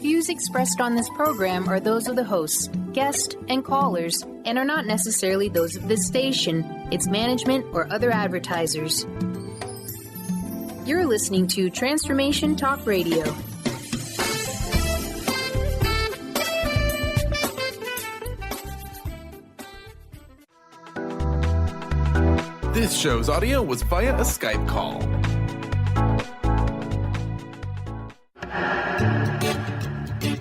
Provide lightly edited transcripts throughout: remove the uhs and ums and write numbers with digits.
views expressed on this program are those of the hosts, guests, and callers, and are not necessarily those of this station, its management, or other advertisers. You're listening to Transformation Talk Radio. This show's audio was via a Skype call.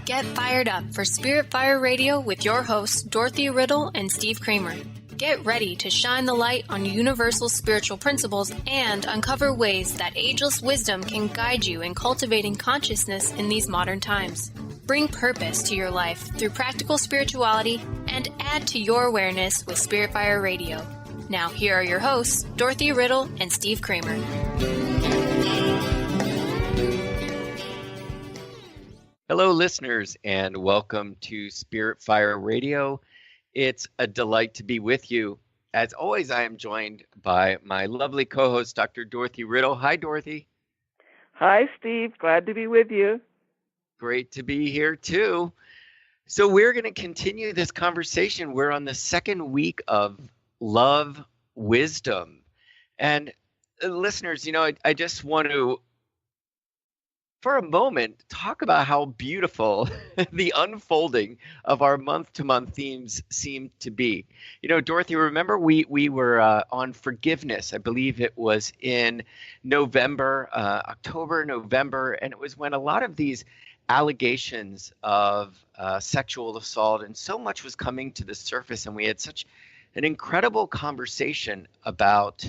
Get fired up for Spirit Fire Radio with your hosts, Dorothy, Riddle, and Steve Kramer. Get ready to shine the light on universal spiritual principles and uncover ways that ageless wisdom can guide you in cultivating consciousness in these modern times. Bring purpose to your life through practical spirituality and add to your awareness with Spirit Fire Radio. Now, here are your hosts, Dorothy, Riddle, and Steve Kramer. Hello, listeners, and welcome to Spirit Fire Radio. It's a delight to be with you. As always, I am joined by my lovely co-host, Dr. Dorothy Riddle. Hi, Dorothy. Hi, Steve. Glad to be with you. Great to be here, too. So we're going to continue this conversation. We're on the second week of Love Wisdom. And listeners, I just want to, for a moment, talk about how beautiful the unfolding of our month-to-month themes seem to be. Dorothy, remember we were on forgiveness. I believe it was in November, October, November, and it was when a lot of these allegations of sexual assault and so much was coming to the surface, and we had such an incredible conversation about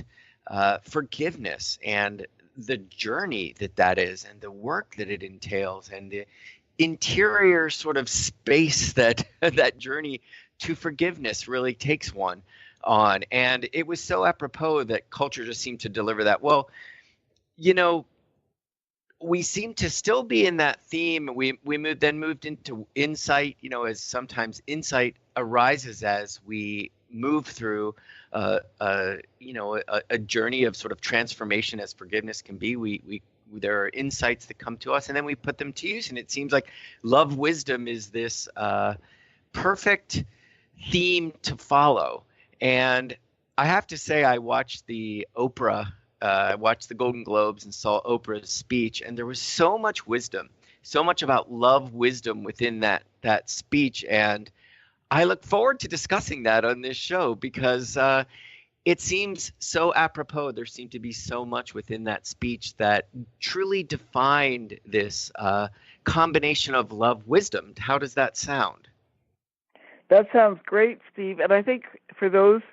forgiveness and the journey that is and the work that it entails and the interior sort of space that that journey to forgiveness really takes one on. And it was so apropos that culture just seemed to deliver that. Well, we seem to still be in that theme. We moved into insight, as sometimes insight arises as we move through a journey of sort of transformation as forgiveness can be. There are insights that come to us, and then we put them to use. And it seems like love wisdom is this perfect theme to follow. And I have to say, I watched the Golden Globes and saw Oprah's speech, and there was so much wisdom, so much about love wisdom within that speech. And I look forward to discussing that on this show because it seems so apropos. There seemed to be so much within that speech that truly defined this combination of love wisdom. How does that sound? That sounds great, Steve. And I think for those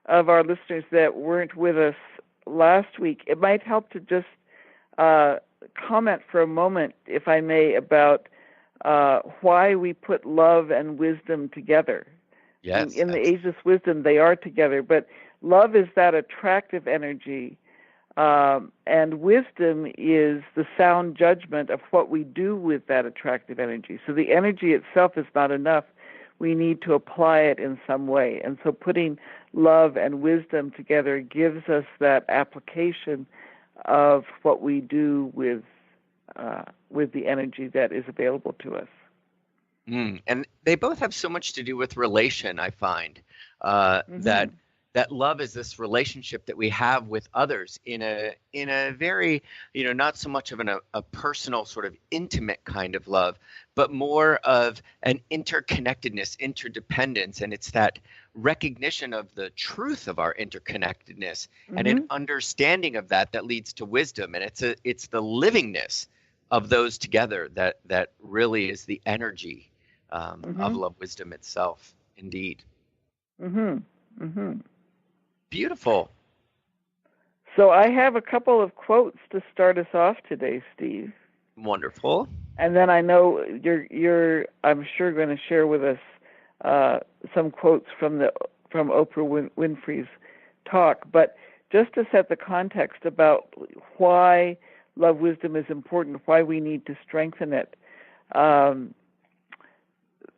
of our listeners that weren't with us last week, it might help to just comment for a moment, if I may, about why we put love and wisdom together. Yes. In the ageless wisdom, they are together, but love is that attractive energy, and wisdom is the sound judgment of what we do with that attractive energy. So the energy itself is not enough. We need to apply it in some way. And so putting love and wisdom together gives us that application of what we do with the energy that is available to us. And they both have so much to do with relation, I find, that love is this relationship that we have with others in a very, not so much of a personal sort of intimate kind of love, but more of an interconnectedness, interdependence. And it's that recognition of the truth of our interconnectedness and an understanding of that leads to wisdom. And it's the livingness of those together that really is the energy of love wisdom itself, indeed. Beautiful. So I have a couple of quotes to start us off today, Steve. Wonderful. And then I know you're I'm sure going to share with us some quotes from Oprah Winfrey's talk. But just to set the context about why love wisdom is important, why we need to strengthen it,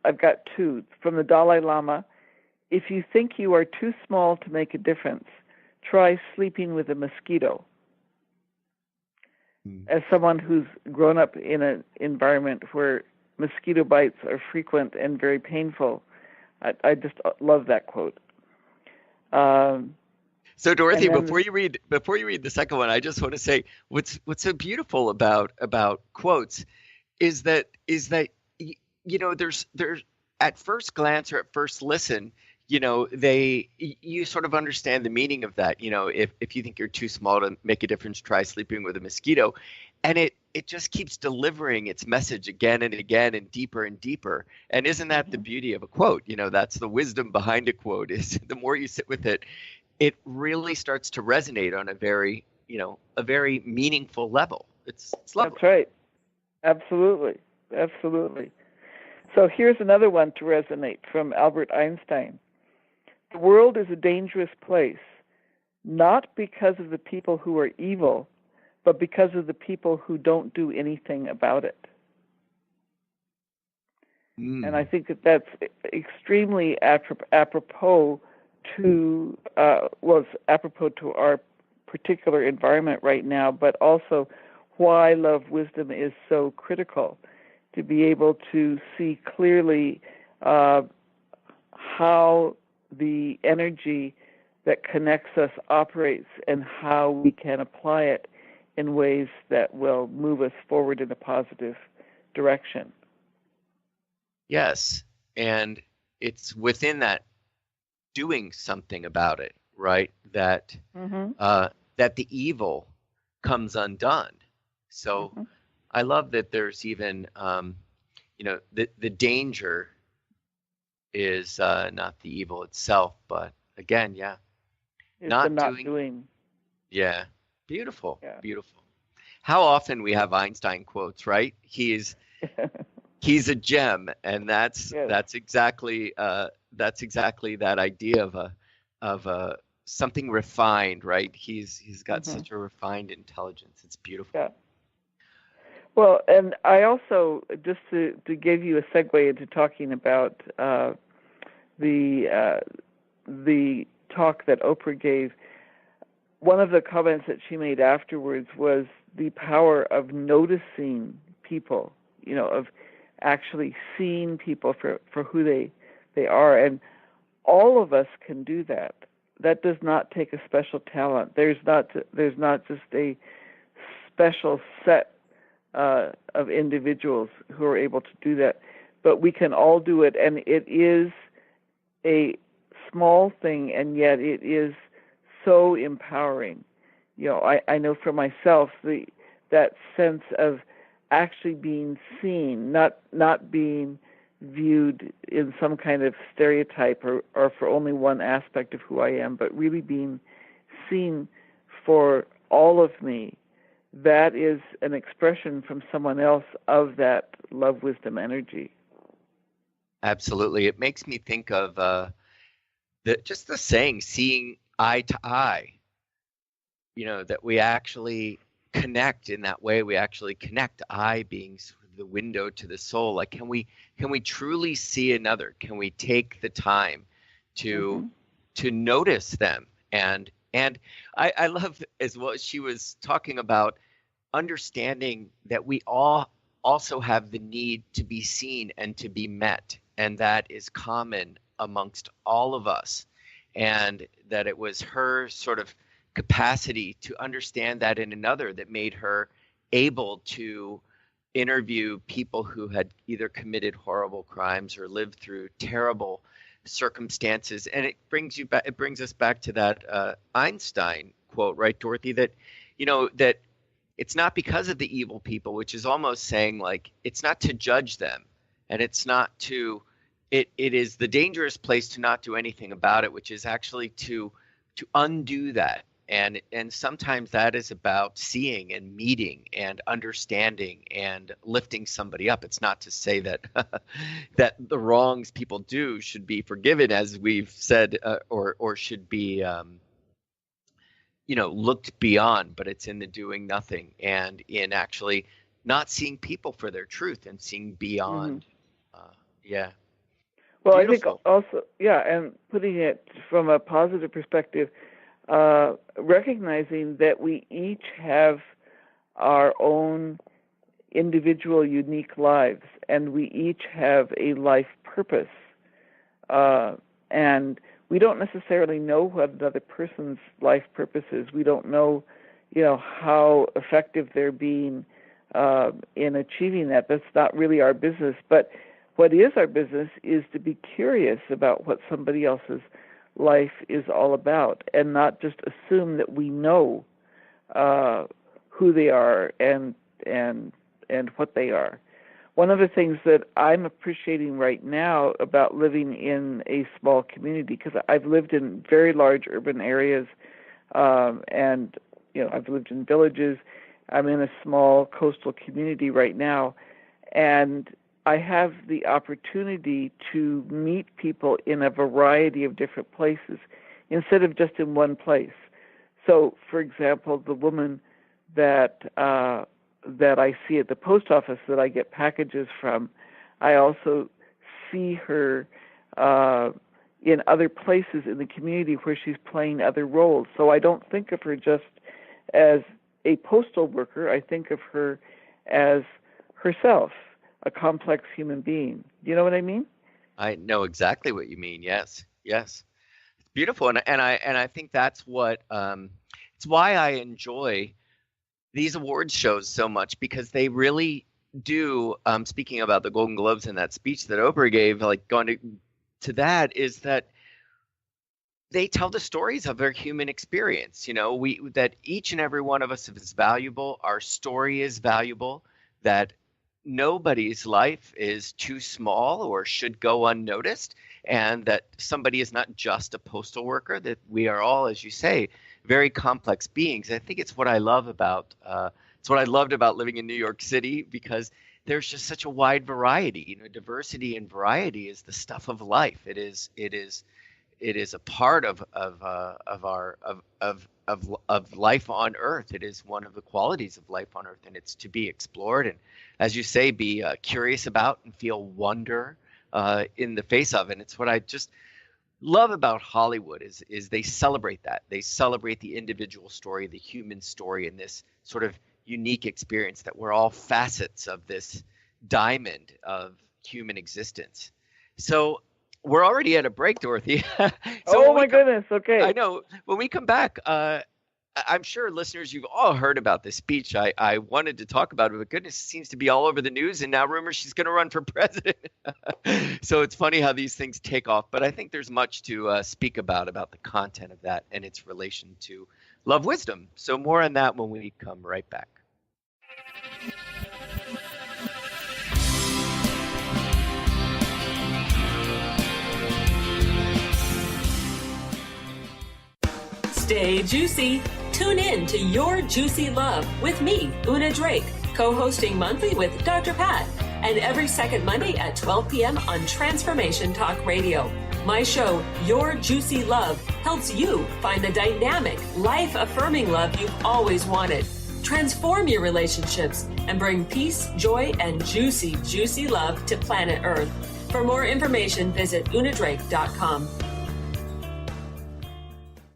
I've got two from the Dalai Lama. If you think you are too small to make a difference, try sleeping with a mosquito. As someone who's grown up in an environment where mosquito bites are frequent and very painful. I just love that quote. So Dorothy, then, before you read the second one, I just want to say what's so beautiful about quotes is that there's at first glance or at first listen, you sort of understand the meaning of that. If you think you're too small to make a difference, try sleeping with a mosquito. And it just keeps delivering its message again and again and deeper. And isn't that the beauty of a quote? That's the wisdom behind a quote, is the more you sit with it, it really starts to resonate on a very meaningful level. It's lovely. That's right. Absolutely. So here's another one to resonate from Albert Einstein. The world is a dangerous place, not because of the people who are evil, but because of the people who don't do anything about it. And I think that that's extremely apropos to it's apropos to our particular environment right now, but also why love wisdom is so critical, to be able to see clearly how the energy that connects us operates and how we can apply it in ways that will move us forward in a positive direction. Yes, and it's within that doing something about it, right? That that the evil comes undone. So I love that there's even the danger is not the evil itself, but again, It's not doing. Yeah. Beautiful. How often we have Einstein quotes, right? He's a gem, and that's exactly that idea of something refined, right? He's got such a refined intelligence. It's beautiful. Yeah. Well, and I also, just to give you a segue into talking about the talk that Oprah gave, one of the comments that she made afterwards was the power of noticing people, of actually seeing people for who they are. And all of us can do that. That does not take a special talent. There's not just a special set of individuals who are able to do that, but we can all do it. And it is a small thing, and yet it is so empowering. I know for myself that sense of actually being seen, not being viewed in some kind of stereotype or for only one aspect of who I am, but really being seen for all of me. That is an expression from someone else of that love wisdom energy. Absolutely. It makes me think of just the saying, seeing eye to eye, that we actually connect in that way. We actually connect, eye being sort of the window to the soul. Like, can we truly see another? Can we take the time to notice them? And I love as well, she was talking about understanding that we all also have the need to be seen and to be met. And that is common amongst all of us. And that it was her sort of capacity to understand that in another that made her able to interview people who had either committed horrible crimes or lived through terrible circumstances. And it brings us back to that Einstein quote, right, Dorothy, that that it's not because of the evil people, which is almost saying, like, it's not to judge them, and it's not to it is the dangerous place to not do anything about it, which is actually to undo that. And sometimes that is about seeing and meeting and understanding and lifting somebody up. It's not to say that that the wrongs people do should be forgiven, as we've said, or should be looked beyond. But it's in the doing nothing and in actually not seeing people for their truth and seeing beyond. Well, Beautiful. I think also, and putting it from a positive perspective, recognizing that we each have our own individual, unique lives, and we each have a life purpose. And we don't necessarily know what another person's life purpose is. We don't know, how effective they're being in achieving that. That's not really our business. But what is our business is to be curious about what somebody else's life is all about, and not just assume that we know who they are and what they are. One of the things that I'm appreciating right now about living in a small community, because I've lived in very large urban areas, and I've lived in villages. I'm in a small coastal community right now, and I have the opportunity to meet people in a variety of different places instead of just in one place. So, for example, the woman that I see at the post office that I get packages from, I also see her in other places in the community where she's playing other roles. So I don't think of her just as a postal worker. I think of her as herself, a complex human being. You know what I mean? I know exactly what you mean. Yes. It's beautiful, and I think that's what it's why I enjoy these awards shows so much, because they really do. Speaking about the Golden Globes and that speech that Oprah gave, like going to that, is that they tell the stories of their human experience. That each and every one of us is valuable. Our story is valuable. That nobody's life is too small or should go unnoticed, and that somebody is not just a postal worker. That we are all, as you say, very complex beings. I think it's what I love about it's what I loved about living in New York City, because there's just such a wide variety. Diversity and variety is the stuff of life. It is a part of life on Earth. It is one of the qualities of life on Earth, and it's to be explored and, as you say, be curious about and feel wonder in the face of. And it's what I just love about Hollywood is they celebrate that. They celebrate the individual story, the human story, and this sort of unique experience, that we're all facets of this diamond of human existence. So we're already at a break, Dorothy. Oh my goodness. Okay. I know. When we come back, I'm sure listeners, you've all heard about this speech. I wanted to talk about it, but goodness, it seems to be all over the news, and now rumors she's going to run for president. So it's funny how these things take off, but I think there's much to speak about the content of that and its relation to love wisdom. So more on that when we come right back. Stay juicy. Tune in to Your Juicy Love with me, Una Drake, co-hosting monthly with Dr. Pat, and every second Monday at 12 p.m. on Transformation Talk Radio. My show, Your Juicy Love, helps you find the dynamic, life-affirming love you've always wanted. Transform your relationships and bring peace, joy, and juicy, juicy love to planet Earth. For more information, visit unadrake.com.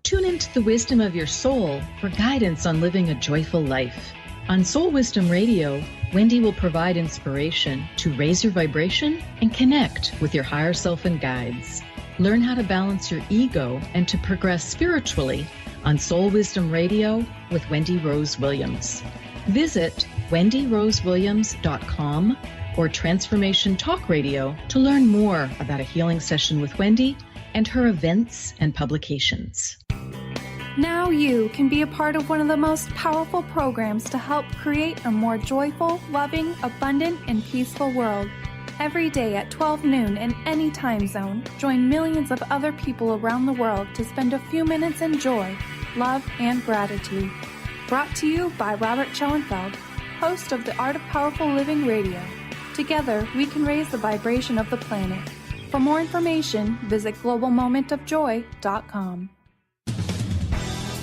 Tune into the wisdom of your soul for guidance on living a joyful life. On Soul Wisdom Radio, Wendy will provide inspiration to raise your vibration and connect with your higher self and guides. Learn how to balance your ego and to progress spiritually on Soul Wisdom Radio with Wendy Rose Williams. Visit wendyrosewilliams.com or Transformation Talk Radio to learn more about a healing session with Wendy and her events and publications. Now you can be a part of one of the most powerful programs to help create a more joyful, loving, abundant, and peaceful world. Every day at 12 noon in any time zone, join millions of other people around the world to spend a few minutes in joy, love, and gratitude. Brought to you by Robert Schoenfeld, host of the Art of Powerful Living Radio. Together, we can raise the vibration of the planet. For more information, visit globalmomentofjoy.com.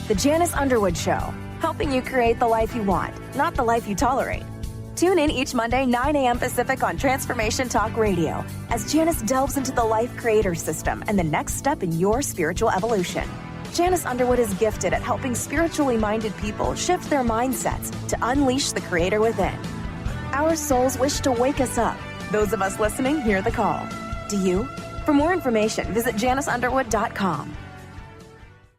The Janice Underwood Show, helping you create the life you want, not the life you tolerate. Tune in each Monday, 9 a.m. Pacific on Transformation Talk Radio as Janice delves into the life creator system and the next step in your spiritual evolution. Janice Underwood is gifted at helping spiritually minded people shift their mindsets to unleash the creator within. our souls wish to wake us up. Those of us listening hear the call. Do you? For more information, visit janiceunderwood.com.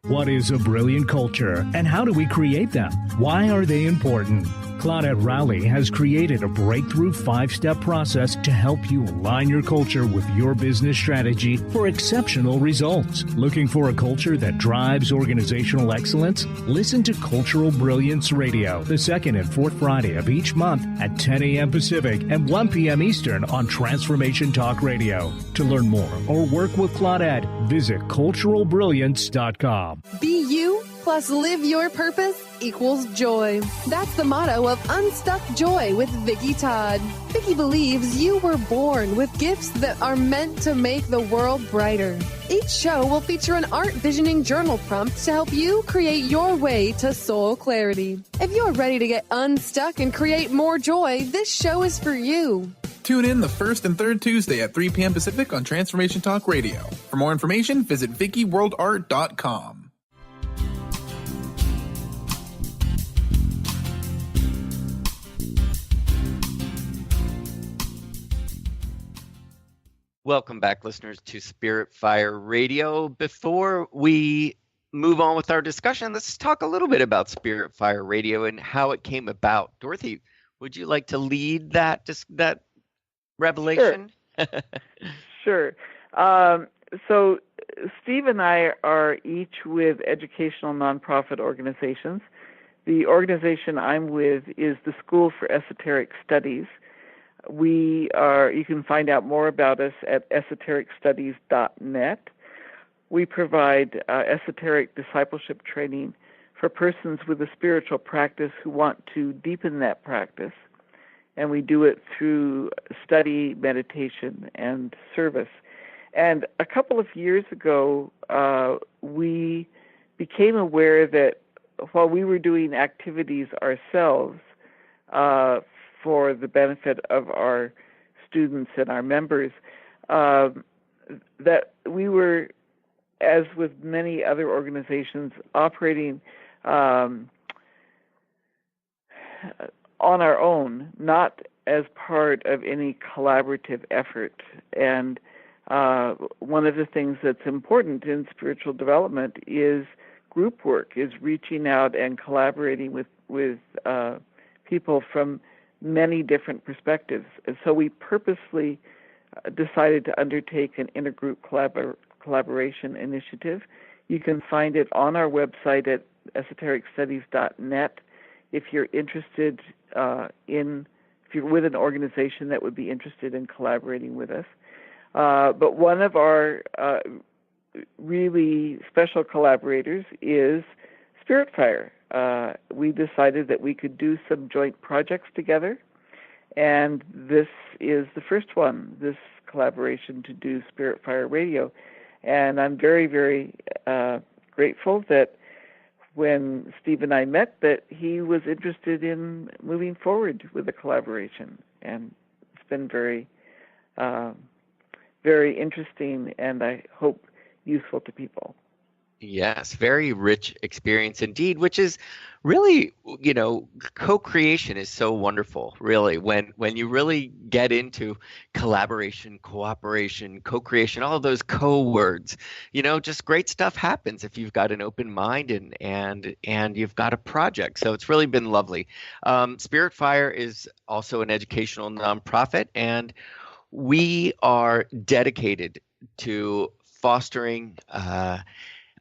What is a brilliant culture, and how do we create them? Why are they important? Claudette Rowley has created a breakthrough 5-step process to help you align your culture with your business strategy for exceptional results. Looking for a culture that drives organizational excellence? Listen to Cultural Brilliance Radio, the second and fourth Friday of each month at 10 a.m. Pacific and 1 p.m. Eastern on Transformation Talk Radio. To learn more or work with Claudette, visit culturalbrilliance.com. Be you plus live your purpose equals joy. That's the motto of Unstuck Joy with Vicki Todd. Vicki believes you were born with gifts that are meant to make the world brighter. Each show will feature an art visioning journal prompt to help you create your way to soul clarity. If you're ready to get unstuck and create more joy, this show is for you. Tune in the first and third Tuesday at 3 p.m. Pacific on Transformation Talk Radio. For more information, visit VickiWorldArt.com. Welcome back, listeners, to Spirit Fire Radio. Before we move on with our discussion, let's talk a little bit about Spirit Fire Radio and how it came about. Dorothy, would you like to lead that revelation? Sure. So Steve and I are each with educational nonprofit organizations. The organization I'm with is the School for Esoteric Studies. You can find out more about us at esotericstudies.net. We provide esoteric discipleship training for persons with a spiritual practice who want to deepen that practice. And we do it through study, meditation, and service. And a couple of years ago, we became aware that while we were doing activities ourselves for the benefit of our students and our members, that we were, as with many other organizations, operating on our own, not as part of any collaborative effort. And one of the things that's important in spiritual development is group work, is reaching out and collaborating with people from many different perspectives. And so we purposely decided to undertake an intergroup collaboration initiative. You can find it on our website at esotericstudies.net if you're interested if you're with an organization that would be interested in collaborating with us. But one of our really special collaborators is Spirit Fire. We decided that we could do some joint projects together, and this is the first one, this collaboration to do Spirit Fire Radio. And I'm very, very grateful that when Steve and I met, that he was interested in moving forward with the collaboration. And it's been very, very interesting, and I hope useful to people. Yes, very rich experience indeed, which is really, co-creation is so wonderful, really, when you really get into collaboration, cooperation, co-creation, all of those co-words, just great stuff happens if you've got an open mind and you've got a project. So it's really been lovely. Spirit Fire is also an educational nonprofit, and we are dedicated to fostering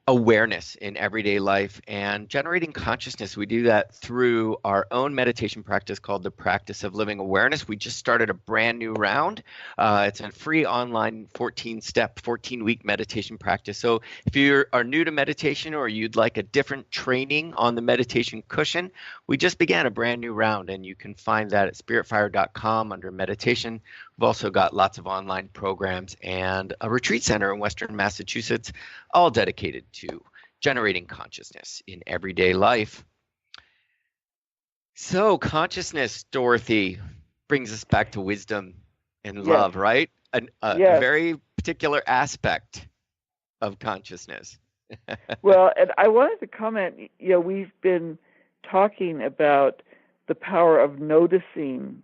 awareness in everyday life and generating consciousness. We do that through our own meditation practice called the Practice of Living Awareness. We just started a brand new round. It's a free online 14-week meditation practice. So if you are new to meditation or you'd like a different training on the meditation cushion, we just began a brand new round, and you can find that at spiritfire.com under meditation. We've also got lots of online programs and a retreat center in Western Massachusetts, all dedicated to generating consciousness in everyday life. So consciousness, Dorothy, brings us back to wisdom and love, right? A very particular aspect of consciousness. Well, and I wanted to comment, we've been talking about the power of noticing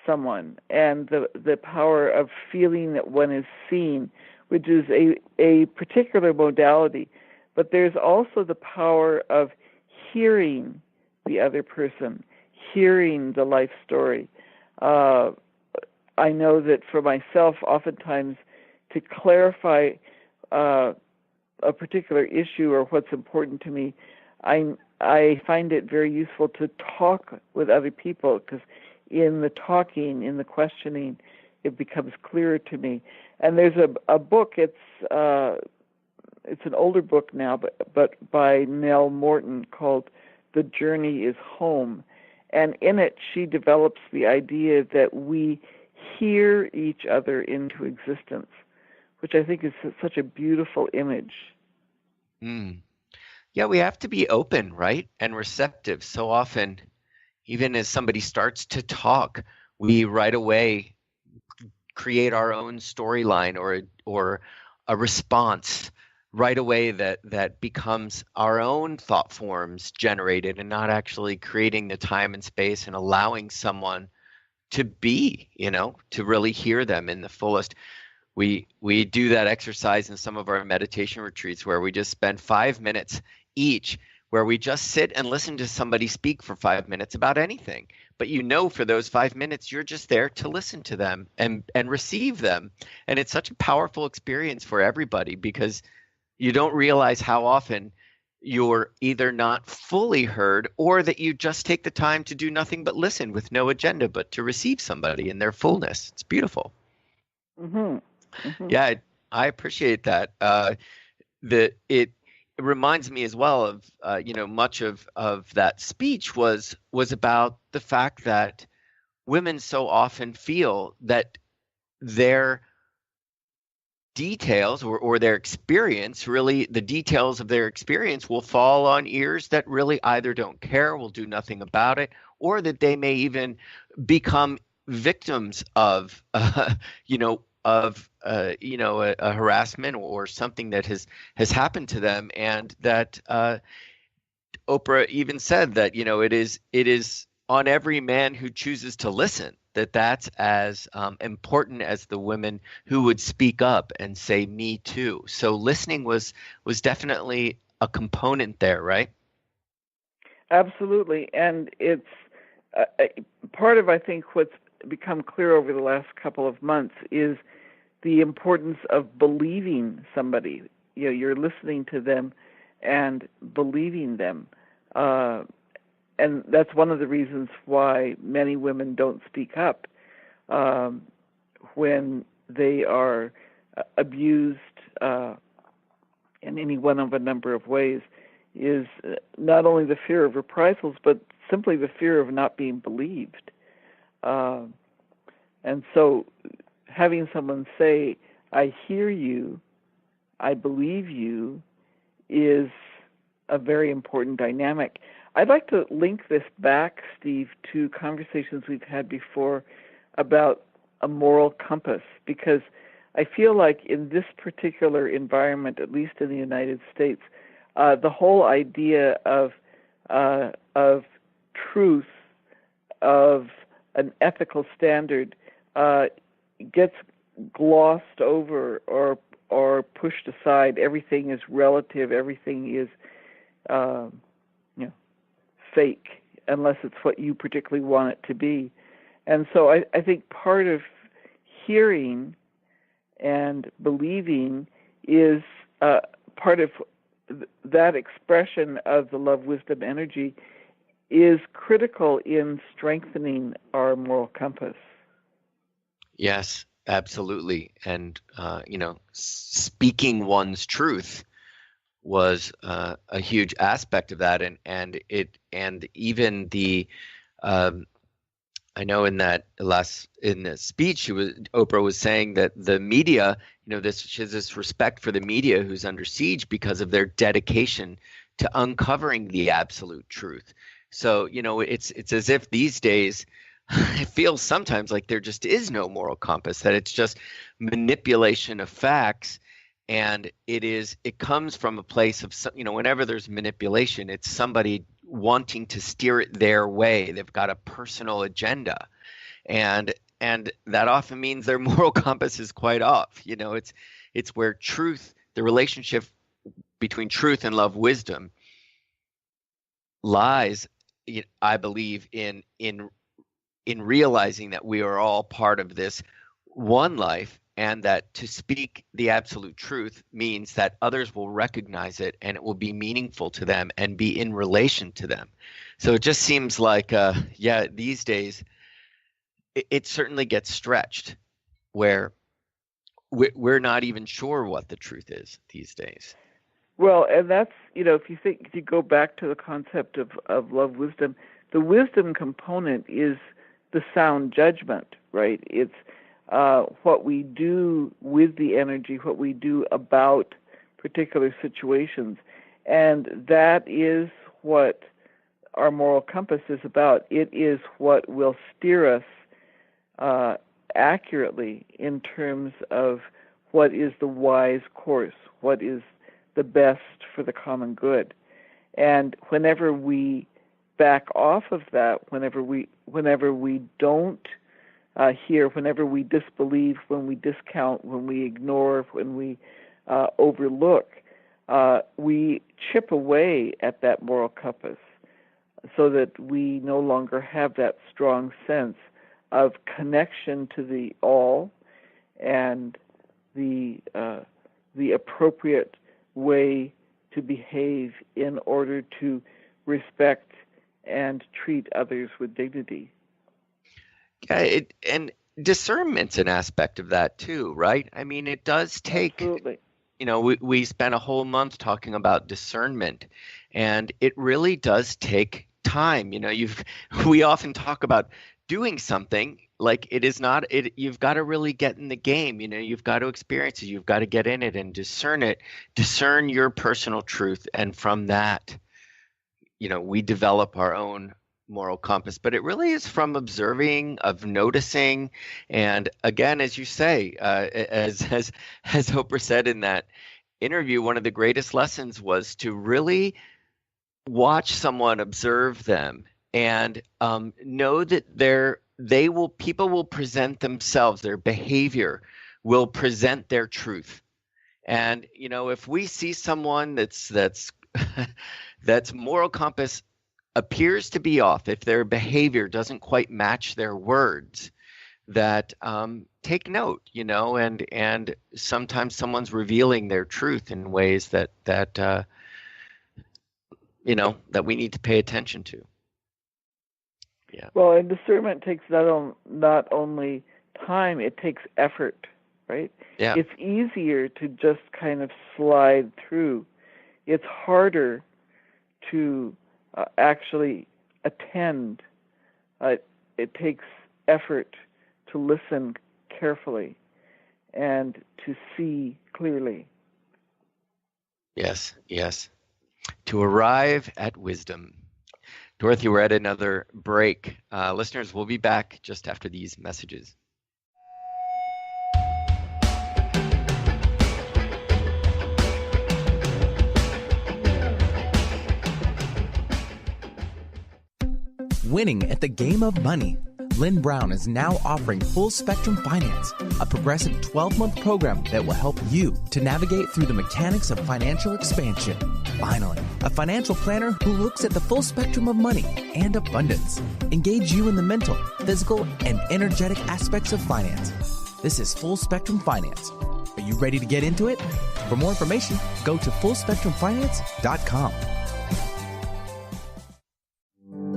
someone, and the power of feeling that one is seen, which is a particular modality. But there's also the power of hearing the other person, hearing the life story. I know that for myself, oftentimes, to clarify a particular issue or what's important to me, I find it very useful to talk with other people, because in the talking, in the questioning, it becomes clearer to me. And there's a book. It's an older book now, but by Nell Morton, called "The Journey is Home," and in it she develops the idea that we hear each other into existence, which I think is such a beautiful image. Yeah, we have to be open, right, and receptive. So often, even as somebody starts to talk, we right away create our own storyline or a response right away that becomes our own thought forms generated, and not actually creating the time and space and allowing someone to be, to really hear them in the fullest. We do that exercise in some of our meditation retreats, where we just spend 5 minutes each, where we just sit and listen to somebody speak for 5 minutes about anything. But for those 5 minutes, you're just there to listen to them and receive them. And it's such a powerful experience for everybody, because you don't realize how often you're either not fully heard, or that you just take the time to do nothing but listen with no agenda, but to receive somebody in their fullness. It's beautiful. Mm-hmm. Mm-hmm. Yeah, I appreciate that. It reminds me as well of much of that speech was about the fact that women so often feel that their details or their experience, really the details of their experience, will fall on ears that really either don't care, will do nothing about it, or that they may even become victims of a harassment or something that has happened to them. And that Oprah even said that it is on every man who chooses to listen, that's as important as the women who would speak up and say me too. So listening was definitely a component there, right? Absolutely. And it's part of, I think, what's become clear over the last couple of months is the importance of believing somebody. You're listening to them and believing them. And that's one of the reasons why many women don't speak up when they are abused in any one of a number of ways, is not only the fear of reprisals, but simply the fear of not being believed. And so having someone say, "I hear you, I believe you," is a very important dynamic. I'd like to link this back, Steve, to conversations we've had before about a moral compass, because I feel like in this particular environment, at least in the United States, the whole idea of truth, of an ethical standard, gets glossed over or pushed aside. Everything is relative. Everything is fake, unless it's what you particularly want it to be. And so I think part of hearing and believing is part of that expression of the love, wisdom, energy is critical in strengthening our moral compass. Yes, absolutely. And, speaking one's truth was a huge aspect of that. And even the, I know in the speech, Oprah was saying that the media, she has this respect for the media who's under siege because of their dedication to uncovering the absolute truth. So, it's as if these days, it feels sometimes like there just is no moral compass, that it's just manipulation of facts. And it comes from a place of, whenever there's manipulation, it's somebody wanting to steer it their way. They've got a personal agenda. and that often means their moral compass is quite off. It's where truth, the relationship between truth and love, wisdom, lies, I believe, in realizing that we are all part of this one life, and that to speak the absolute truth means that others will recognize it and it will be meaningful to them and be in relation to them. So it just seems like, these days it certainly gets stretched, where we're not even sure what the truth is these days. Well, and that's, if you go back to the concept of love wisdom, the wisdom component is the sound judgment, right? It's what we do with the energy, what we do about particular situations. And that is what our moral compass is about. It is what will steer us accurately in terms of what is the wise course, what is the best for the common good. And whenever we back off of that, whenever we don't hear, whenever we disbelieve, when we discount, when we ignore, when we overlook, we chip away at that moral compass so that we no longer have that strong sense of connection to the all and the appropriate way to behave in order to respect and treat others with dignity. Yeah, and discernment's an aspect of that too, right? I mean, it does take. Absolutely. We spent a whole month talking about discernment, and it really does take time. We often talk about doing something like it is not it. You've got to really get in the game. You've got to experience it. You've got to get in it and discern your personal truth, and from that, we develop our own moral compass. But it really is from observing, of noticing, and again, as you say, as Oprah said in that interview, one of the greatest lessons was to really watch someone, observe them, and know that people will present themselves, their behavior will present their truth. And if we see someone that's moral compass appears to be off, if their behavior doesn't quite match their words, that take note, and sometimes someone's revealing their truth in ways that we need to pay attention to. Yeah. Well, and discernment takes not only time, it takes effort, right? Yeah. It's easier to just kind of slide through. It's harder to actually attend. It takes effort to listen carefully and to see clearly. Yes. To arrive at wisdom. Dorothy, we're at another break. Listeners, we'll be back just after these messages. Winning at the game of money. Lynn Brown is now offering Full Spectrum Finance, a progressive 12-month program that will help you to navigate through the mechanics of financial expansion. Finally, a financial planner who looks at the full spectrum of money and abundance. Engage you in the mental, physical, and energetic aspects of finance. This is Full Spectrum Finance. Are you ready to get into it? For more information, go to fullspectrumfinance.com.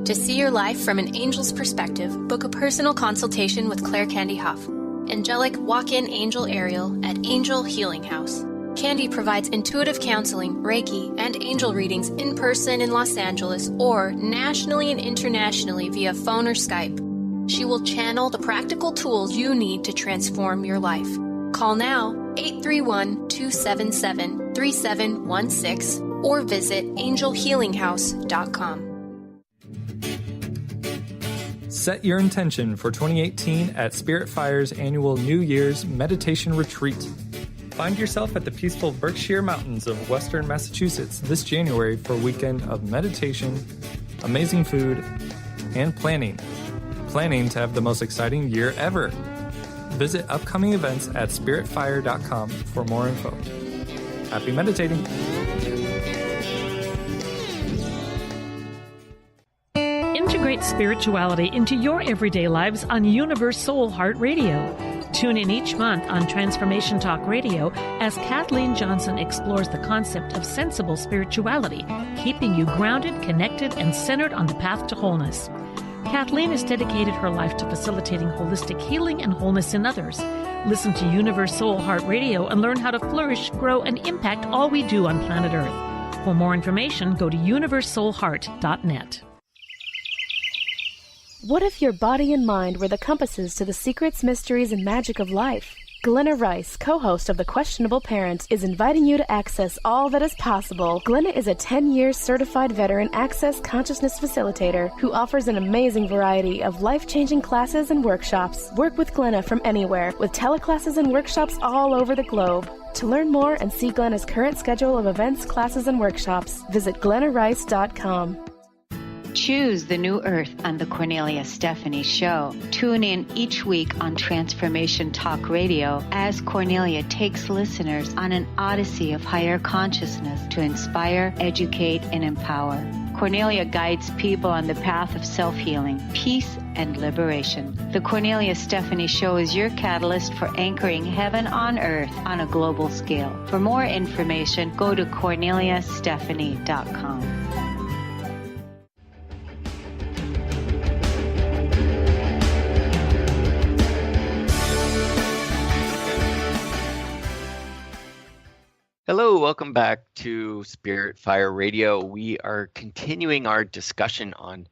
To see your life from an angel's perspective, book a personal consultation with Claire Candy Huff, angelic walk-in angel Ariel at Angel Healing House. Candy provides intuitive counseling, Reiki, and angel readings in person in Los Angeles or nationally and internationally via phone or Skype. She will channel the practical tools you need to transform your life. Call now 831-277-3716 or visit angelhealinghouse.com. Set your intention for 2018 at Spirit Fire's annual New Year's Meditation Retreat. Find yourself at the peaceful Berkshire Mountains of Western Massachusetts this January for a weekend of meditation, amazing food, and planning. planning to have the most exciting year ever. Visit upcoming events at spiritfire.com for more info. Happy meditating! Integrate spirituality into your everyday lives on Universe Soul Heart Radio. Tune in each month on Transformation Talk Radio as Kathleen Johnson explores the concept of sensible spirituality, keeping you grounded, connected, and centered on the path to wholeness. Kathleen has dedicated her life to facilitating holistic healing and wholeness in others. Listen to Universe Soul Heart Radio and learn how to flourish, grow, and impact all we do on planet Earth. For more information, go to universesoulheart.net. What if your body and mind were the compasses to the secrets, mysteries, and magic of life? Glenna Rice, co-host of The Questionable Parent, is inviting you to access all that is possible. Glenna is a 10-year certified veteran Access Consciousness facilitator who offers an amazing variety of life-changing classes and workshops. Work with Glenna from anywhere with teleclasses and workshops all over the globe. To learn more and see Glenna's current schedule of events, classes, and workshops, visit glennarice.com. Choose the new earth on the Cornelia Stephanie Show. Tune in each week on Transformation Talk Radio as Cornelia takes listeners on an odyssey of higher consciousness to inspire, educate, and empower. Cornelia guides people on the path of self-healing, peace, and liberation. The Cornelia Stephanie Show is your catalyst for anchoring heaven on earth on a global scale. For more information, go to corneliastephanie.com. Hello, welcome back to Spirit Fire Radio. We are continuing our discussion on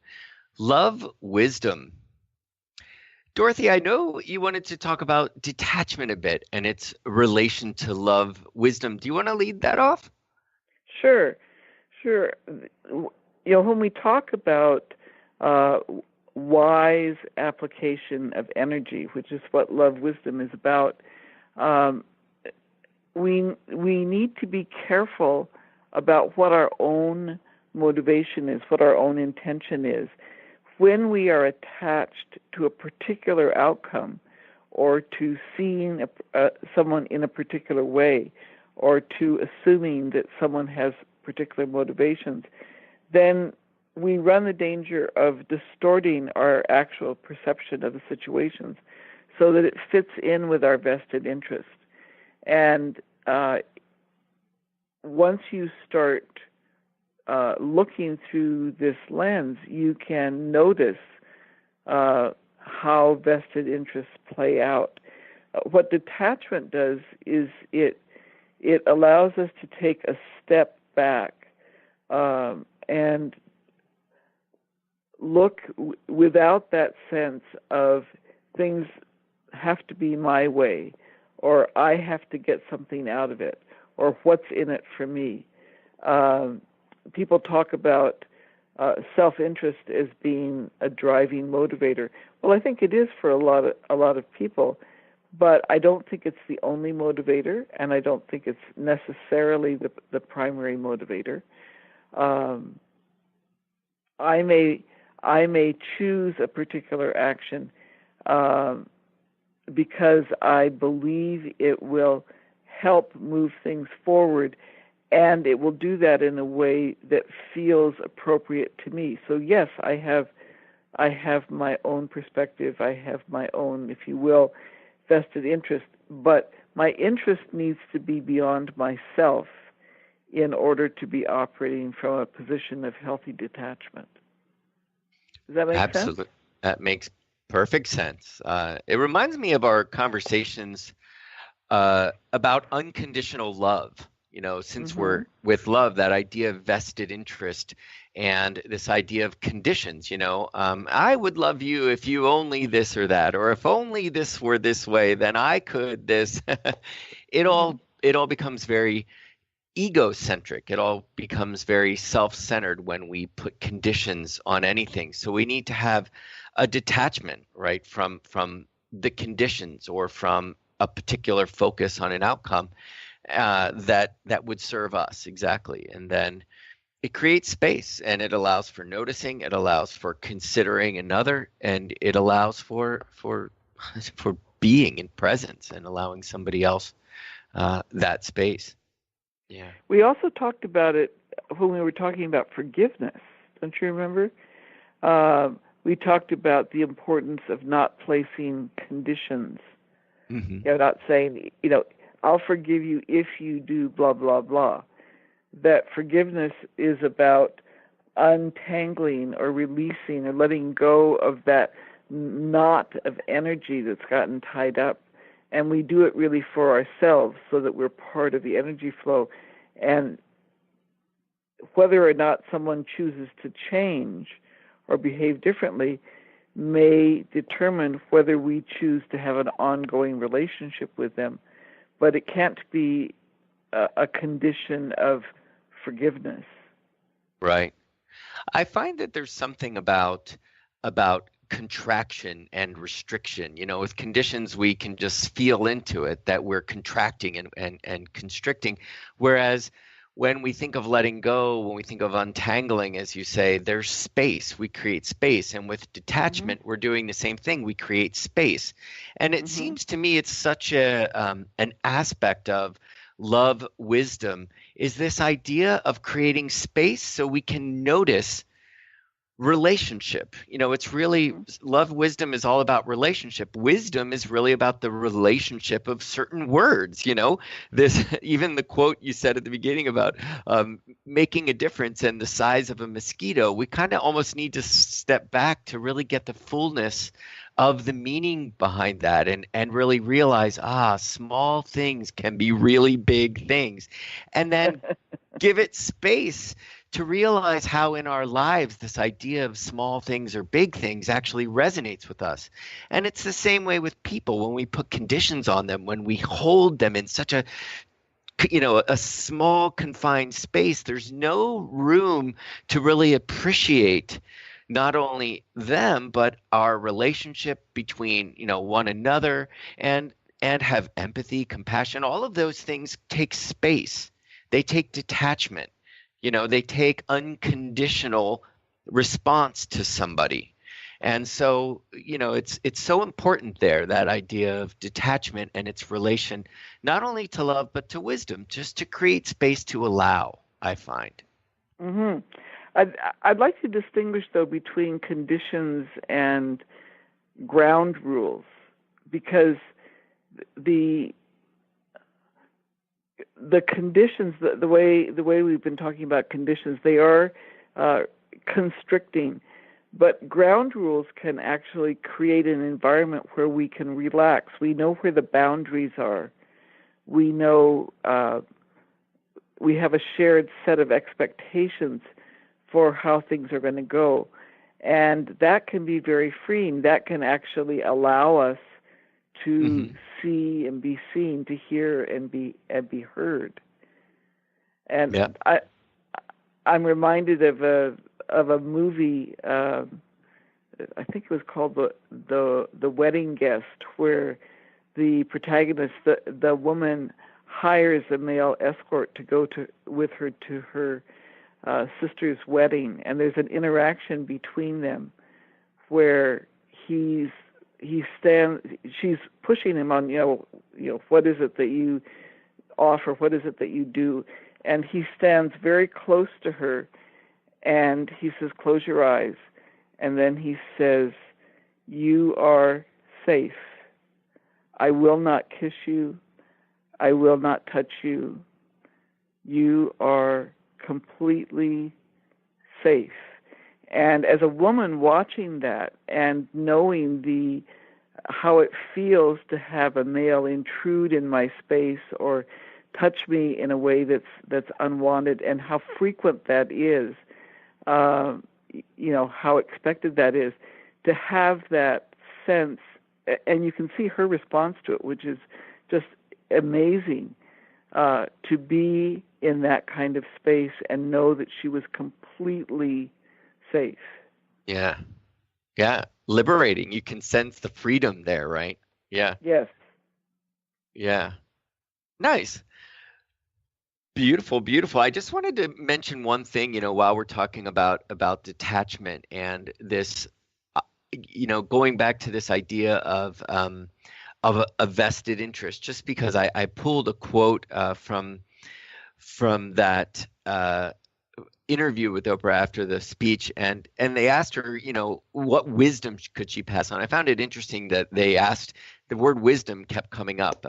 love wisdom. Dorothy, I know you wanted to talk about detachment a bit and its relation to love wisdom. Do you want to lead that off? Sure. When we talk about wise application of energy, which is what love wisdom is about, we need to be careful about what our own motivation is, what our own intention is. When we are attached to a particular outcome or to seeing someone in a particular way or to assuming that someone has particular motivations, then we run the danger of distorting our actual perception of the situations so that it fits in with our vested interest. And once you start looking through this lens, you can notice how vested interests play out. What detachment does is it allows us to take a step back and look without that sense of things have to be my way, or I have to get something out of it, or what's in it for me. People talk about self-interest as being a driving motivator. Well, I think it is for a lot of people, but I don't think it's the only motivator, and I don't think it's necessarily the primary motivator. I may choose a particular action because I believe it will help move things forward, and it will do that in a way that feels appropriate to me. So yes, I have my own perspective. I have my own, if you will, vested interest, but my interest needs to be beyond myself in order to be operating from a position of healthy detachment. Does that make sense? Absolutely. That makes perfect sense. It reminds me of our conversations about unconditional love. You know, since we're with love, that idea of vested interest and this idea of conditions, you know, I would love you if you only this or that, or if only this were this way, then I could this. It all becomes very egocentric. It all becomes very self-centered when we put conditions on anything. So we need to have a detachment, right, from the conditions or from a particular focus on an outcome that would serve us exactly. And then it creates space, and it allows for noticing, it allows for considering another, and it allows for being in presence and allowing somebody else that space. Yeah. We also talked about it when we were talking about forgiveness. Don't you remember? We talked about the importance of not placing conditions. Mm-hmm. Not saying, I'll forgive you if you do blah, blah, blah. That forgiveness is about untangling or releasing or letting go of that knot of energy that's gotten tied up. And we do it really for ourselves so that we're part of the energy flow. And whether or not someone chooses to change or behave differently may determine whether we choose to have an ongoing relationship with them. But it can't be a condition of forgiveness. Right. I find that there's something about contraction and restriction. With conditions, we can just feel into it that we're contracting and constricting. Whereas when we think of letting go, when we think of untangling, as you say, there's space. We create space. And with detachment, we're doing the same thing. We create space. And it seems to me it's such an aspect of love wisdom is this idea of creating space so we can notice relationship. It's really love wisdom is all about relationship. Wisdom is really about the relationship of certain words. This, even the quote you said at the beginning about making a difference and the size of a mosquito, we kind of almost need to step back to really get the fullness of the meaning behind that and really realize, small things can be really big things. And then give it space to realize how in our lives this idea of small things or big things actually resonates with us. And it's the same way with people when we put conditions on them, when we hold them in such a small confined space, there's no room to really appreciate not only them, but our relationship between, one another and have empathy, compassion. All of those things take space. They take detachment. They take unconditional response to somebody. And so, it's so important there, that idea of detachment and its relation, not only to love, but to wisdom, just to create space to allow, I find. Mm-hmm. I'd like to distinguish, though, between conditions and ground rules, because the conditions, the way we've been talking about conditions, they are constricting, but ground rules can actually create an environment where we can relax. We know where the boundaries are. We know we have a shared set of expectations for how things are going to go. And that can be very freeing. That can actually allow us to see and be seen, to hear and be heard. And I'm reminded of a movie, I think it was called the Wedding Guest, where the protagonist, the woman, hires a male escort to go with her to her sister's wedding, and there's an interaction between them where she's pushing him on, what is it that you offer, what is it that you do, and he stands very close to her, and he says, close your eyes, and then he says, you are safe. I will not kiss you. I will not touch you. You are completely safe. And as a woman watching that and knowing how it feels to have a male intrude in my space or touch me in a way that's unwanted, and how frequent that is, how expected that is, to have that sense, and you can see her response to it, which is just amazing, to be in that kind of space and know that she was completely safe. Yeah. Liberating. You can sense the freedom there, right? Yeah. Yes. Yeah. Nice. Beautiful, beautiful. I just wanted to mention one thing, while we're talking about detachment and this, going back to this idea of a vested interest, just because I pulled a quote from that interview with Oprah after the speech, and they asked her, what wisdom could she pass on. I found it interesting that they asked, the word wisdom kept coming up,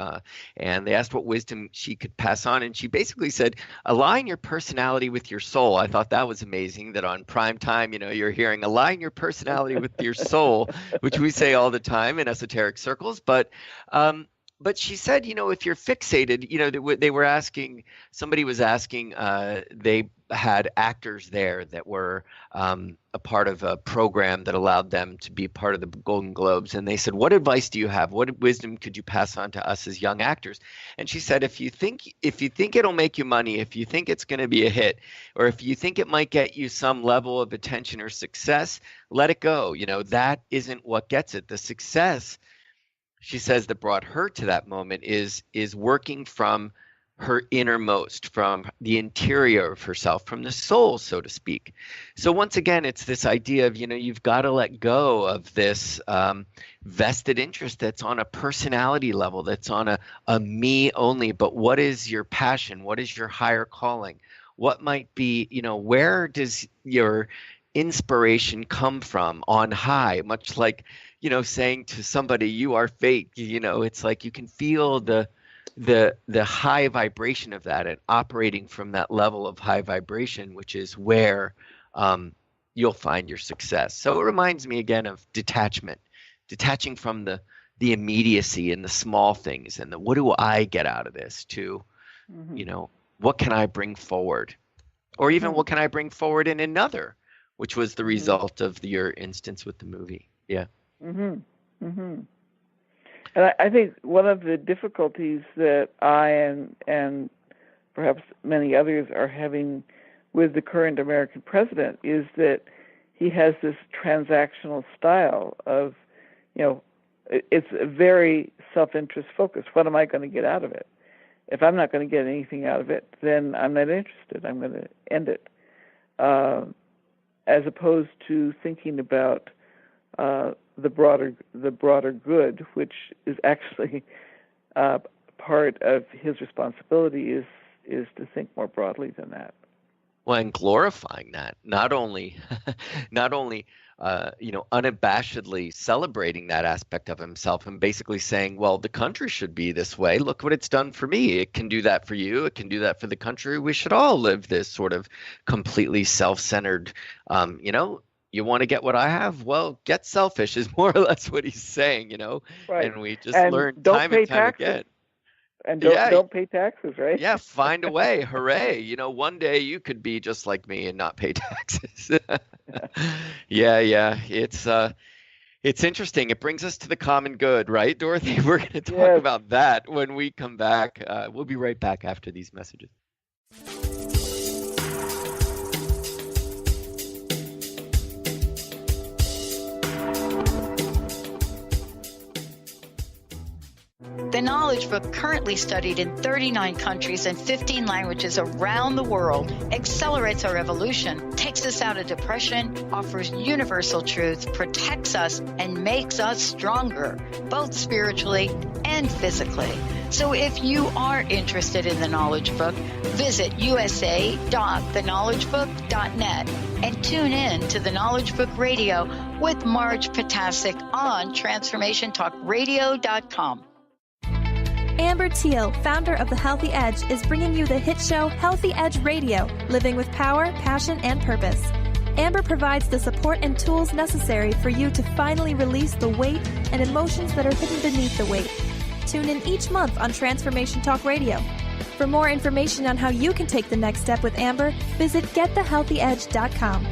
and they asked what wisdom she could pass on, and she basically said, align your personality with your soul. I thought that was amazing, that on prime time, you're hearing align your personality with your soul, which we say all the time in esoteric circles, but she said, if you're fixated, they were asking, somebody was asking, they had actors there that were a part of a program that allowed them to be part of the Golden Globes. And they said, what advice do you have? What wisdom could you pass on to us as young actors? And she said, if you think it'll make you money, if you think it's going to be a hit, or if you think it might get you some level of attention or success, let it go. That isn't what gets it. The success, she says, that brought her to that moment is working from her innermost, from the interior of herself, from the soul, so to speak. So once again, it's this idea of, you've got to let go of this vested interest that's on a personality level, that's on a me only. But what is your passion? What is your higher calling? What might be, where does your inspiration come from on high? Much like, saying to somebody, you are fake, it's like you can feel the high vibration of that, and operating from that level of high vibration, which is where you'll find your success. So it reminds me again of detaching from the immediacy and the small things, and what do I get out of this, to, what can I bring forward? Or even what can I bring forward in another, which was the result of your instance with the movie. Yeah. Mm-hmm. Mm-hmm. And I think one of the difficulties that I and perhaps many others are having with the current American president is that he has this transactional style of, it's a very self-interest focused. What am I going to get out of it? If I'm not going to get anything out of it, then I'm not interested. I'm going to end it. As opposed to thinking about the broader good, which is actually part of his responsibility, is to think more broadly than that. Well, and glorifying that, not only unabashedly celebrating that aspect of himself, and basically saying, well, the country should be this way. Look what it's done for me. It can do that for you. It can do that for the country. We should all live this sort of completely self-centered, you want to get what I have? Well, get selfish is more or less what he's saying, Right. And we just learn time and time again. And don't pay taxes, right? Yeah, find a way. Hooray. One day you could be just like me and not pay taxes. Yeah. It's interesting. It brings us to the common good, right, Dorothy? We're going to talk about that when we come back. We'll be right back after these messages. The Knowledge Book, currently studied in 39 countries and 15 languages around the world, accelerates our evolution, takes us out of depression, offers universal truth, protects us, and makes us stronger, both spiritually and physically. So if you are interested in the Knowledge Book, visit usa.theknowledgebook.net and tune in to the Knowledge Book Radio with Marge Potasic on TransformationTalkRadio.com. Amber Teal, founder of The Healthy Edge, is bringing you the hit show Healthy Edge Radio, living with power, passion, and purpose. Amber provides the support and tools necessary for you to finally release the weight and emotions that are hidden beneath the weight. Tune in each month on Transformation Talk Radio. For more information on how you can take the next step with Amber, visit getthehealthyedge.com.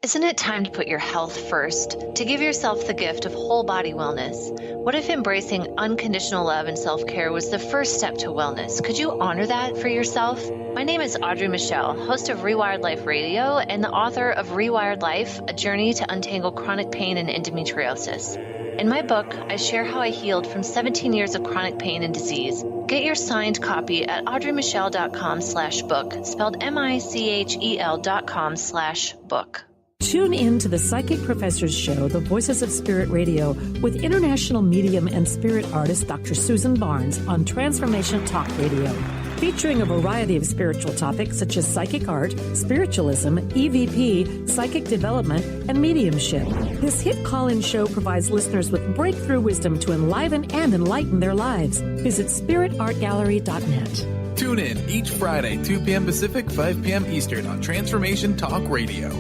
Isn't it time to put your health first? To give yourself the gift of whole body wellness? What if embracing unconditional love and self-care was the first step to wellness? Could you honor that for yourself? My name is Audrey Michelle, host of Rewired Life Radio and the author of Rewired Life, A Journey to Untangle Chronic Pain and Endometriosis. In my book, I share how I healed from 17 years of chronic pain and disease. Get your signed copy at audreymichelle.com/book, spelled MICHEL.com/book. Tune in to the Psychic Professors Show, The Voices of Spirit Radio, with international medium and spirit artist Dr. Susan Barnes on Transformation Talk Radio, featuring a variety of spiritual topics such as psychic art, spiritualism, EVP, psychic development, and mediumship. This hit call-in show provides listeners with breakthrough wisdom to enliven and enlighten their lives. Visit spiritartgallery.net. Tune in each Friday, 2 p.m. Pacific, 5 p.m. Eastern on Transformation Talk Radio.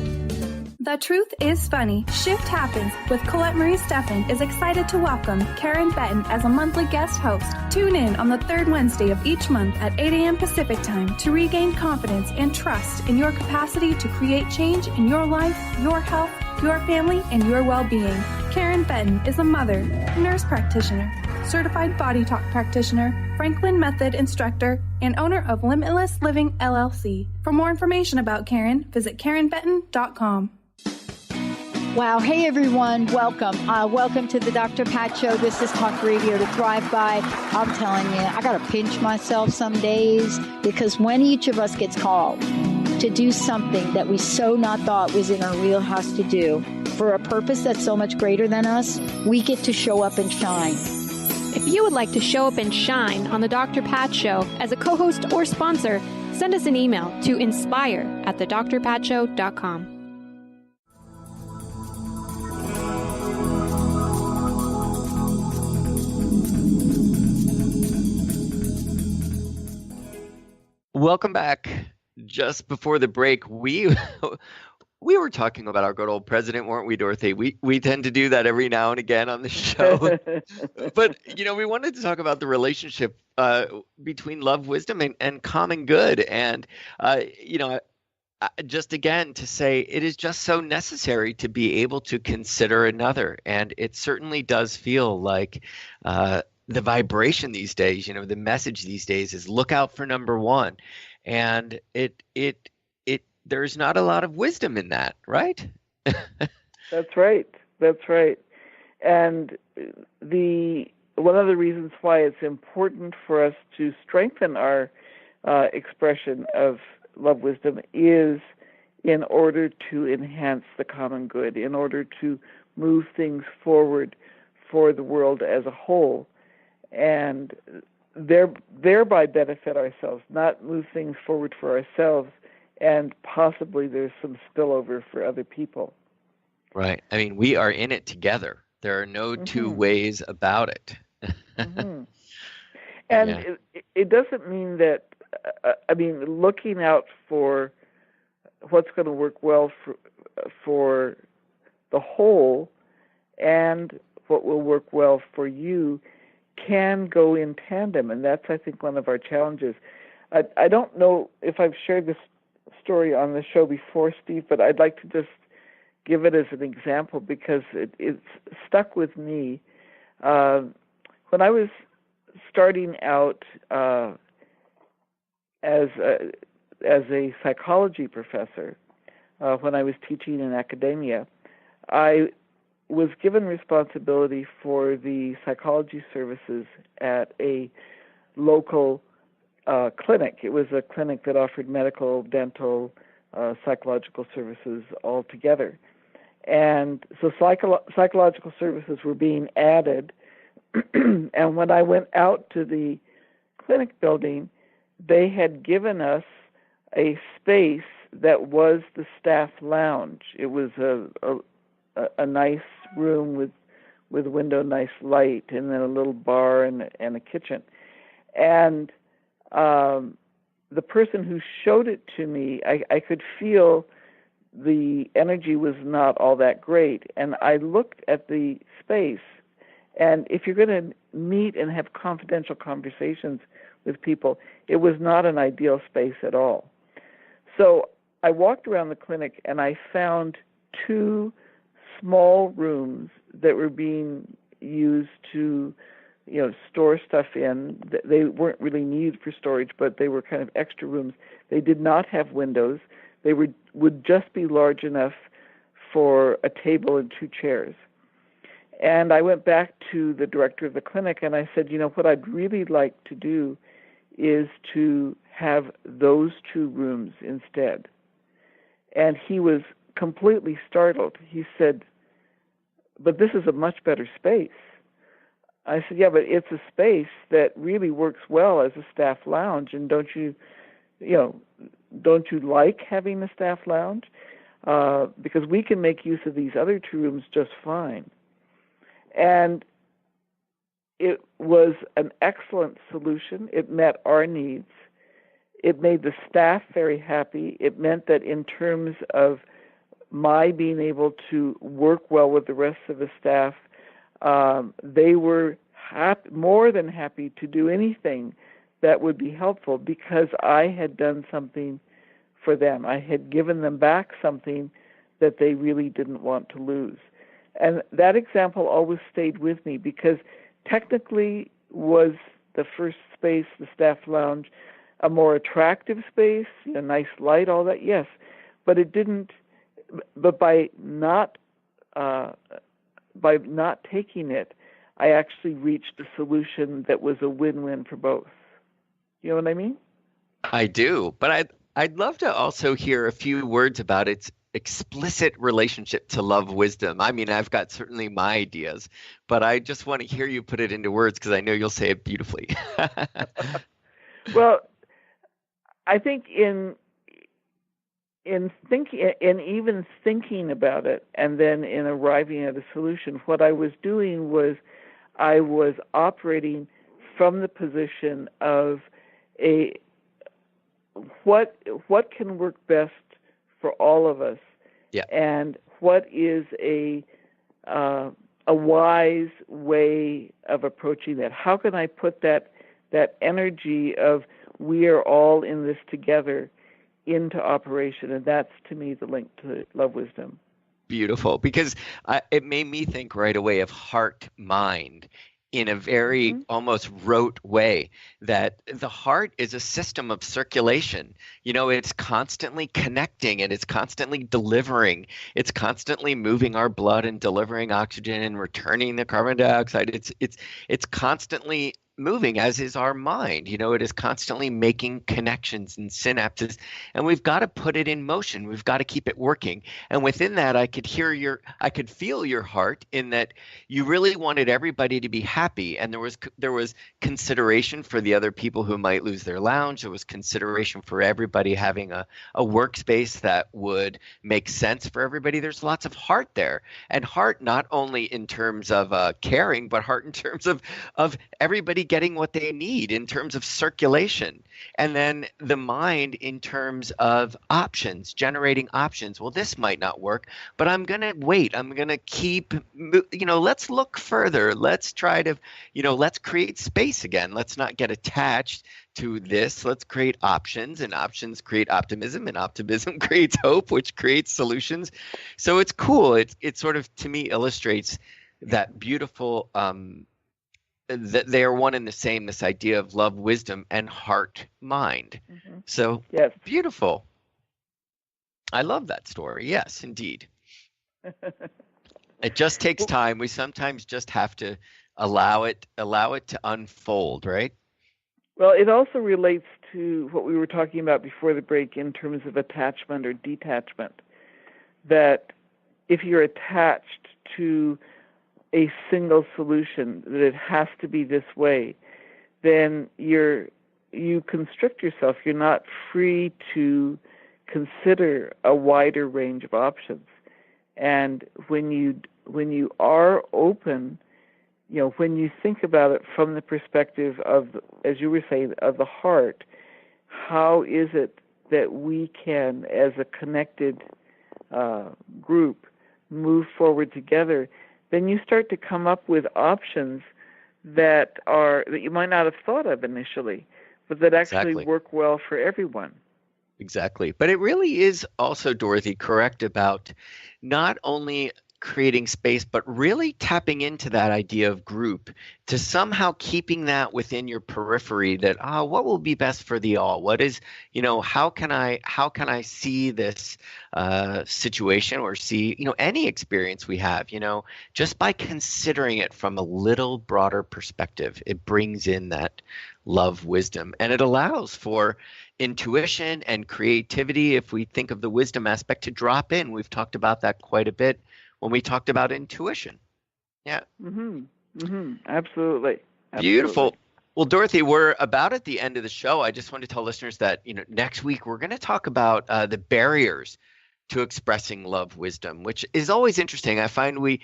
The Truth is Funny. Shift Happens with Colette Marie Steffen is excited to welcome Karen Benton as a monthly guest host. Tune in on the third Wednesday of each month at 8 a.m. Pacific Time to regain confidence and trust in your capacity to create change in your life, your health, your family, and your well-being. Karen Benton is a mother, nurse practitioner, certified body talk practitioner, Franklin Method instructor, and owner of Limitless Living LLC. For more information about Karen, visit KarenBenton.com. Wow. Hey, everyone. Welcome. Welcome to the Dr. Pat Show. This is Talk Radio to Thrive By. I'm telling you, I got to pinch myself some days because when each of us gets called to do something that we so not thought was in our wheelhouse to do for a purpose that's so much greater than us, we get to show up and shine. If you would like to show up and shine on the Dr. Pat Show as a co-host or sponsor, send us an email to inspire@thedrpatshow.com. Welcome back. Just before the break, we were talking about our good old president, weren't we, Dorothy? We tend to do that every now and again on the show. But, we wanted to talk about the relationship between love, wisdom, and common good. And, just again to say it is just so necessary to be able to consider another. And it certainly does feel like the vibration these days, the message these days is look out for number one. And there's not a lot of wisdom in that, right? That's right. That's right. And one of the reasons why it's important for us to strengthen our expression of love wisdom is in order to enhance the common good, in order to move things forward for the world as a whole, and thereby benefit ourselves, not move things forward for ourselves, and possibly there's some spillover for other people. Right. I mean, we are in it together. There are no two ways about it. And it doesn't mean that, looking out for what's going to work well for the whole and what will work well for you can go in tandem, and that's, I think, one of our challenges. I don't know if I've shared this story on the show before, Steve, but I'd like to just give it as an example because it's stuck with me. When I was starting out as a psychology professor, when I was teaching in academia, I was given responsibility for the psychology services at a local clinic. It was a clinic that offered medical, dental, psychological services all together. And so psychological services were being added. And when I went out to the clinic building, they had given us a space that was the staff lounge. It was a nice room with window, nice light, and then a little bar and a kitchen. And the person who showed it to me, I could feel the energy was not all that great. And I looked at the space, and if you're going to meet and have confidential conversations with people, it was not an ideal space at all. So I walked around the clinic, and I found 2 small rooms that were being used to, store stuff in. They weren't really needed for storage, but they were kind of extra rooms. They did not have windows. They would just be large enough for a table and 2 chairs. And I went back to the director of the clinic and I said, what I'd really like to do is to have those 2 rooms instead. And he was completely startled. He said, but this is a much better space. I said, yeah, but it's a space that really works well as a staff lounge. And don't you like having a staff lounge? Because we can make use of these other 2 rooms just fine. And it was an excellent solution. It met our needs. It made the staff very happy. It meant that in terms of my being able to work well with the rest of the staff, they were more than happy to do anything that would be helpful because I had done something for them. I had given them back something that they really didn't want to lose. And that example always stayed with me because technically was the first space, the staff lounge, a more attractive space, a nice light, all that, yes. But it didn't, but by not taking it, I actually reached a solution that was a win-win for both. You know what I mean? I do, but I'd love to also hear a few words about its explicit relationship to love wisdom. I mean, I've got certainly my ideas, but I just want to hear you put it into words because I know you'll say it beautifully. Well, I think in even thinking about it and then in arriving at a solution, what I was doing was I was operating from the position of what can work best for all of us, and what is a wise way of approaching that. How can I put that energy of we are all in this together into operation? And that's, to me, the link to love wisdom. Beautiful, because it made me think right away of heart-mind in a very almost rote way, that the heart is a system of circulation. It's constantly connecting and it's constantly delivering. It's constantly moving our blood and delivering oxygen and returning the carbon dioxide. It's constantly moving, as is our mind. It is constantly making connections and synapses, and we've got to put it in motion. We've got to keep it working. And within that, I could feel your heart in that you really wanted everybody to be happy, and there was consideration for the other people who might lose their lounge. There was consideration for everybody having a workspace that would make sense for everybody. There's lots of heart there, and heart not only in terms of caring, but heart in terms of everybody getting what they need in terms of circulation. And then the mind in terms of options, generating options. Well, this might not work, but I'm going to wait. I'm going to keep, let's look further. Let's try to, let's create space again. Let's not get attached to this. Let's create options, and options create optimism, and optimism creates hope, which creates solutions. So it's cool. It sort of, to me, illustrates that beautiful, that they are one and the same, this idea of love, wisdom, and heart, mind. So yes. Beautiful. I love that story. Yes, indeed. It just takes time. We sometimes just have to allow it to unfold, right? Well, it also relates to what we were talking about before the break in terms of attachment or detachment. That if you're attached to a single solution, that it has to be this way, then you constrict yourself. You're not free to consider a wider range of options. And when you are open, when you think about it from the perspective of, as you were saying, of the heart, how is it that we can, as a connected group, move forward together? Then you start to come up with options that you might not have thought of initially, but that actually work well for everyone. Exactly. But it really is also, Dorothy, correct about not only creating space, but really tapping into that idea of group, to somehow keeping that within your periphery, that what will be best for the all? What is, how can I see this situation, or see, any experience we have, just by considering it from a little broader perspective, it brings in that love wisdom, and it allows for intuition and creativity, if we think of the wisdom aspect, to drop in. We've talked about that quite a bit when we talked about intuition. Yeah. Absolutely. Beautiful. Well, Dorothy, we're about at the end of the show. I just want to tell listeners that, next week we're going to talk about the barriers to expressing love wisdom, which is always interesting. I find we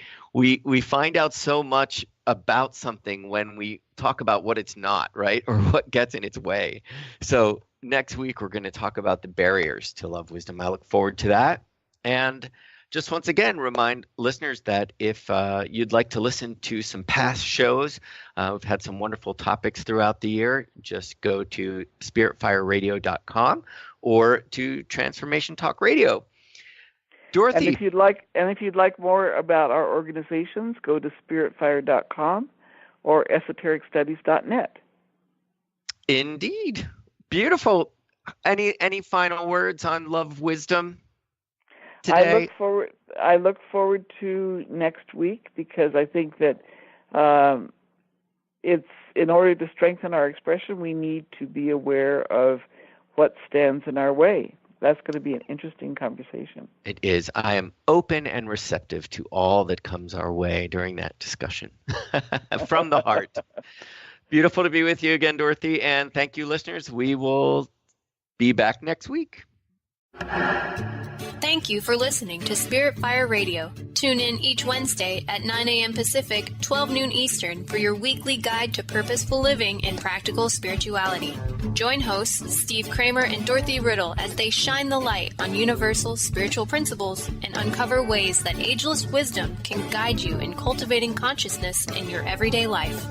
find out so much about something when we talk about what it's not, right? Or what gets in its way. So next week, we're going to talk about the barriers to love wisdom. I look forward to that. And just once again, remind listeners that if you'd like to listen to some past shows, we've had some wonderful topics throughout the year. Just go to spiritfireradio.com or to Transformation Talk Radio. Dorothy. And if you'd like more about our organizations, go to spiritfire.com or esotericstudies.net. Indeed. Beautiful. Any final words on love wisdom today? I look forward to next week, because I think that it's, in order to strengthen our expression, we need to be aware of what stands in our way. That's going to be an interesting conversation. It is. I am open and receptive to all that comes our way during that discussion. From the heart. Beautiful to be with you again, Dorothy, and thank you, listeners. We will be back next week. Thank you for listening to Spirit Fire Radio. Tune in each Wednesday at 9 a.m. Pacific, 12 noon Eastern for your weekly guide to purposeful living and practical spirituality. Join hosts Steve Kramer and Dorothy Riddle as they shine the light on universal spiritual principles and uncover ways that ageless wisdom can guide you in cultivating consciousness in your everyday life.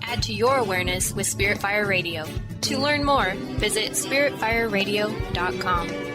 Add to your awareness with Spirit Fire Radio. To learn more, visit spiritfireradio.com.